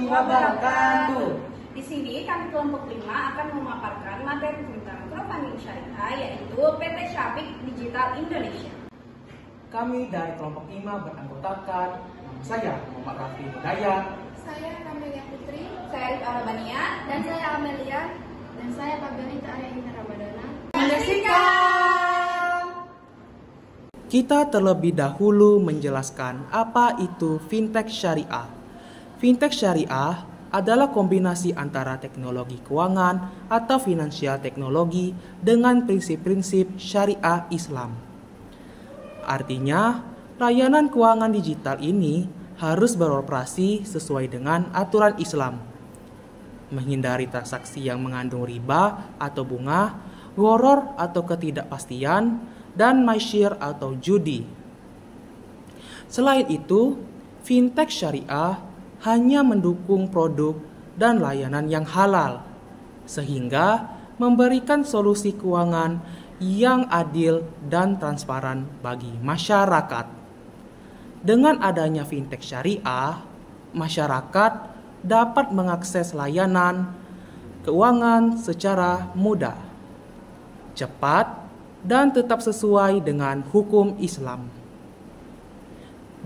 wabarakatuh. Di sini kami kelompok 5 akan memaparkan materi tentang crowdfunding syariah, yaitu PT Syafik Digital Indonesia. Kami dari kelompok 5 beranggotakan nama saya Muhammad Rafi Hidayat, saya Kamelia Putri, Saya Arif Arabania, dan saya Amelia, dan saya Fabianita Arya Ramadana. Kita terlebih dahulu menjelaskan apa itu fintech syariah. Fintech syariah adalah kombinasi antara teknologi keuangan atau finansial teknologi dengan prinsip-prinsip syariah Islam. Artinya, layanan keuangan digital ini harus beroperasi sesuai dengan aturan Islam, menghindari transaksi yang mengandung riba atau bunga, gharar atau ketidakpastian, dan maisir atau judi. Selain itu, fintech syariah hanya mendukung produk dan layanan yang halal, sehingga memberikan solusi keuangan yang adil dan transparan bagi masyarakat. Dengan adanya fintech syariah, masyarakat dapat mengakses layanan keuangan secara mudah, cepat, dan tetap sesuai dengan hukum Islam.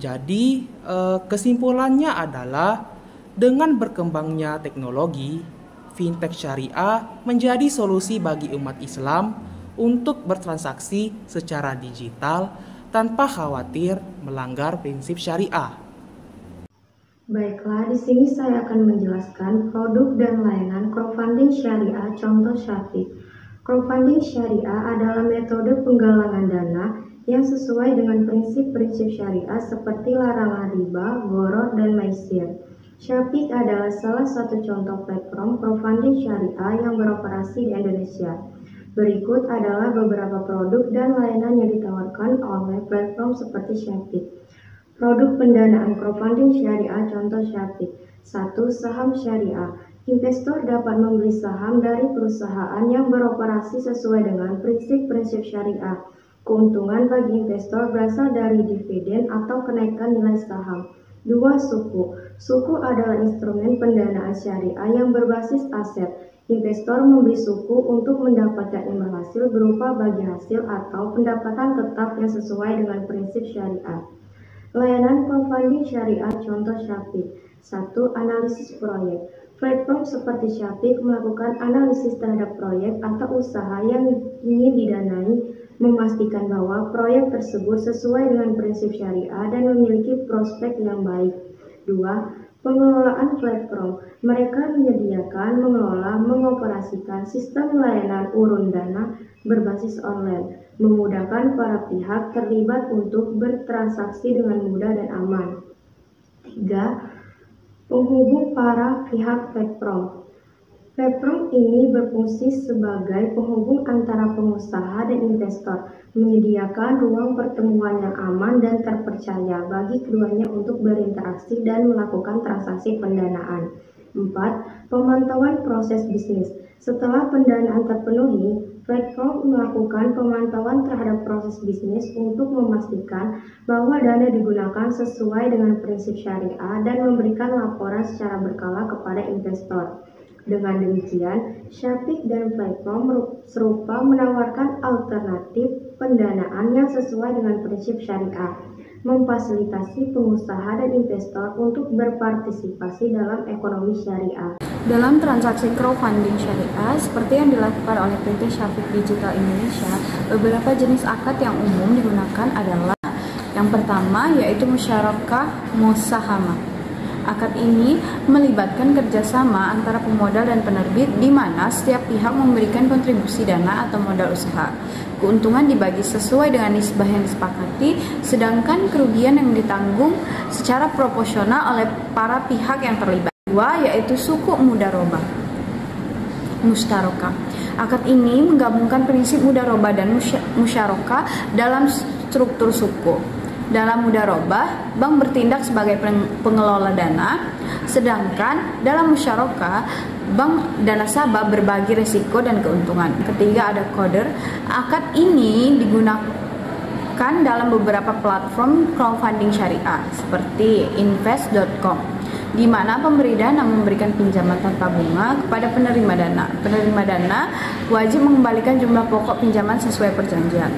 Jadi, kesimpulannya adalah dengan berkembangnya teknologi, fintech syariah menjadi solusi bagi umat Islam untuk bertransaksi secara digital tanpa khawatir melanggar prinsip syariah. Baiklah, di sini saya akan menjelaskan produk dan layanan crowdfunding syariah contoh Syafik. Crowdfunding syariah adalah metode penggalangan dana yang sesuai dengan prinsip-prinsip syariah seperti larangan riba, gharar, dan maisir. Syafik adalah salah satu contoh platform crowdfunding syariah yang beroperasi di Indonesia. Berikut adalah beberapa produk dan layanan yang ditawarkan oleh platform seperti Syafik. Produk pendanaan crowdfunding syariah contoh Syafik. 1. Saham syariah. Investor dapat membeli saham dari perusahaan yang beroperasi sesuai dengan prinsip-prinsip syariah. Keuntungan bagi investor berasal dari dividen atau kenaikan nilai saham. 2. Suku. Suku adalah instrumen pendanaan syariah yang berbasis aset. Investor membeli suku untuk mendapatkan imbal hasil berupa bagi hasil atau pendapatan tetap yang sesuai dengan prinsip syariah. Layanan crowdfunding syariah contoh Syafik. 1. Analisis proyek. Platform seperti Syafik melakukan analisis terhadap proyek atau usaha yang ingin didanai, memastikan bahwa proyek tersebut sesuai dengan prinsip syariah dan memiliki prospek yang baik. 2. Pengelolaan platform. Mereka menyediakan, mengelola, mengoperasikan sistem layanan urun dana berbasis online, memudahkan para pihak terlibat untuk bertransaksi dengan mudah dan aman. 3. Penghubung para pihak platform. Platform ini berfungsi sebagai penghubung antara pengusaha dan investor, menyediakan ruang pertemuan yang aman dan terpercaya bagi keduanya untuk berinteraksi dan melakukan transaksi pendanaan. 4. Pemantauan proses bisnis. Setelah pendanaan terpenuhi, platform melakukan pemantauan terhadap proses bisnis untuk memastikan bahwa dana digunakan sesuai dengan prinsip syariah dan memberikan laporan secara berkala kepada investor. Dengan demikian, Syafik dan platform serupa menawarkan alternatif pendanaan yang sesuai dengan prinsip syariah, memfasilitasi pengusaha dan investor untuk berpartisipasi dalam ekonomi syariah. Dalam transaksi crowdfunding syariah, seperti yang dilakukan oleh PT Syafik Digital Indonesia, beberapa jenis akad yang umum digunakan adalah yang pertama yaitu musyarakah musahamah. Akad ini melibatkan kerjasama antara pemodal dan penerbit di mana setiap pihak memberikan kontribusi dana atau modal usaha. Keuntungan dibagi sesuai dengan nisbah yang disepakati, sedangkan kerugian yang ditanggung secara proporsional oleh para pihak yang terlibat. Kedua, yaitu suku mudarobah musyarakah. Akad ini menggabungkan prinsip mudarobah dan musyarakah dalam struktur suku. Dalam mudarobah, bank bertindak sebagai pengelola dana, sedangkan dalam musyarakah, bank dan nasabah berbagi risiko dan keuntungan. Ketiga, ada koder. Akad ini digunakan dalam beberapa platform crowdfunding syariah seperti invest.com. di mana pemberi dana memberikan pinjaman tanpa bunga kepada penerima dana. Penerima dana wajib mengembalikan jumlah pokok pinjaman sesuai perjanjian.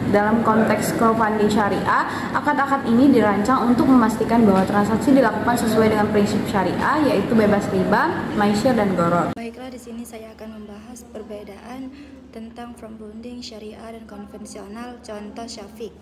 Dalam konteks crowdfunding syariah, akad-akad ini dirancang untuk memastikan bahwa transaksi dilakukan sesuai dengan prinsip syariah, yaitu bebas riba, maisir, dan goror. Baiklah, di sini saya akan membahas perbedaan tentang crowdfunding syariah dan konvensional, contoh Syafiq.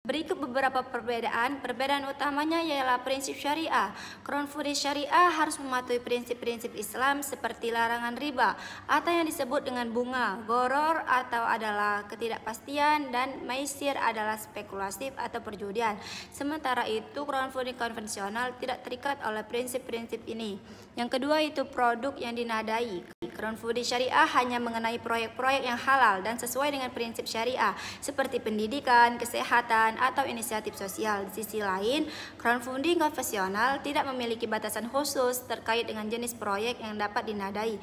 Berikut beberapa perbedaan. Perbedaan utamanya ialah prinsip syariah. Crowdfunding syariah harus mematuhi prinsip-prinsip Islam seperti larangan riba atau yang disebut dengan bunga, goror atau adalah ketidakpastian, dan maisir adalah spekulatif atau perjudian. Sementara itu, crowdfunding konvensional tidak terikat oleh prinsip-prinsip ini. Yang kedua itu produk yang dinadai. Crowdfunding syariah hanya mengenai proyek-proyek yang halal dan sesuai dengan prinsip syariah seperti pendidikan, kesehatan, atau inisiatif sosial. Di sisi lain, crowdfunding konvensional tidak memiliki batasan khusus terkait dengan jenis proyek yang dapat dinadai.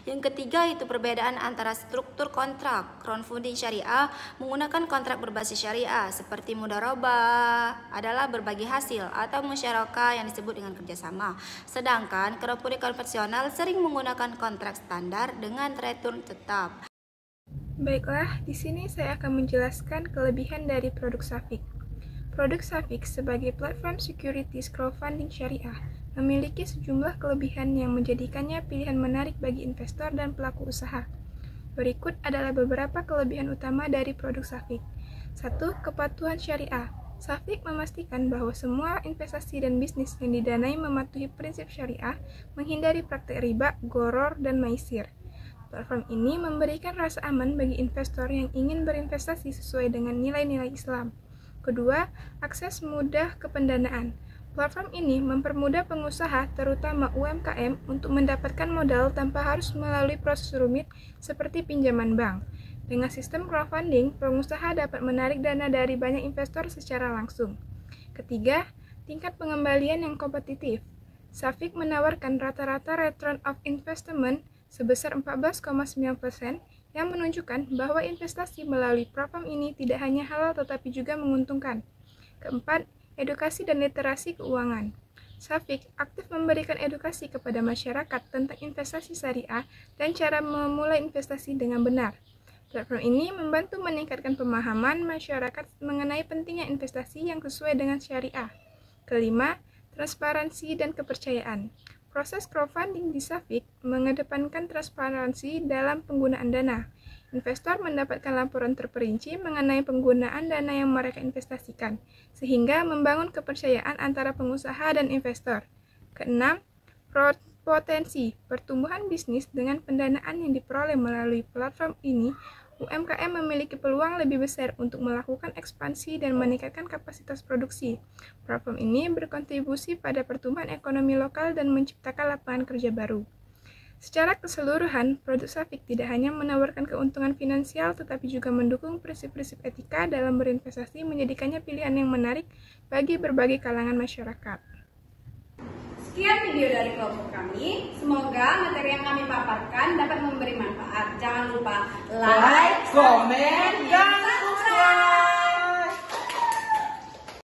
Yang ketiga itu perbedaan antara struktur kontrak. Crowdfunding syariah menggunakan kontrak berbasis syariah seperti mudharabah adalah berbagi hasil atau musyarakah yang disebut dengan kerjasama. Sedangkan crowdfunding konvensional sering menggunakan kontrak standar dengan return tetap. Baiklah, di sini saya akan menjelaskan kelebihan dari produk Syafiq. Produk Syafiq sebagai platform securities crowdfunding syariah memiliki sejumlah kelebihan yang menjadikannya pilihan menarik bagi investor dan pelaku usaha. Berikut adalah beberapa kelebihan utama dari produk Syafiq. 1. Kepatuhan syariah. Syafiq memastikan bahwa semua investasi dan bisnis yang didanai mematuhi prinsip syariah, menghindari praktek riba, goror, dan maisir. Platform ini memberikan rasa aman bagi investor yang ingin berinvestasi sesuai dengan nilai-nilai Islam. Kedua, akses mudah ke pendanaan. Platform ini mempermudah pengusaha, terutama UMKM, untuk mendapatkan modal tanpa harus melalui proses rumit seperti pinjaman bank. Dengan sistem crowdfunding, pengusaha dapat menarik dana dari banyak investor secara langsung. Ketiga, tingkat pengembalian yang kompetitif. Syafiq menawarkan rata-rata return of investment sebesar 14,9% yang menunjukkan bahwa investasi melalui platform ini tidak hanya halal tetapi juga menguntungkan. Keempat, edukasi dan literasi keuangan. Syafiq aktif memberikan edukasi kepada masyarakat tentang investasi syariah dan cara memulai investasi dengan benar. Platform ini membantu meningkatkan pemahaman masyarakat mengenai pentingnya investasi yang sesuai dengan syariah. Kelima, transparansi dan kepercayaan. Proses crowdfunding di Syafiq mengedepankan transparansi dalam penggunaan dana. Investor mendapatkan laporan terperinci mengenai penggunaan dana yang mereka investasikan, sehingga membangun kepercayaan antara pengusaha dan investor. Keenam, potensi pertumbuhan bisnis dengan pendanaan yang diperoleh melalui platform ini. UMKM memiliki peluang lebih besar untuk melakukan ekspansi dan meningkatkan kapasitas produksi. Platform ini berkontribusi pada pertumbuhan ekonomi lokal dan menciptakan lapangan kerja baru. Secara keseluruhan, produk Syafiq tidak hanya menawarkan keuntungan finansial, tetapi juga mendukung prinsip-prinsip etika dalam berinvestasi, menjadikannya pilihan yang menarik bagi berbagai kalangan masyarakat. Sekian video dari kelompok kami. Semoga materi yang kami paparkan dapat memberi manfaat. Jangan lupa like, komen, dan subscribe.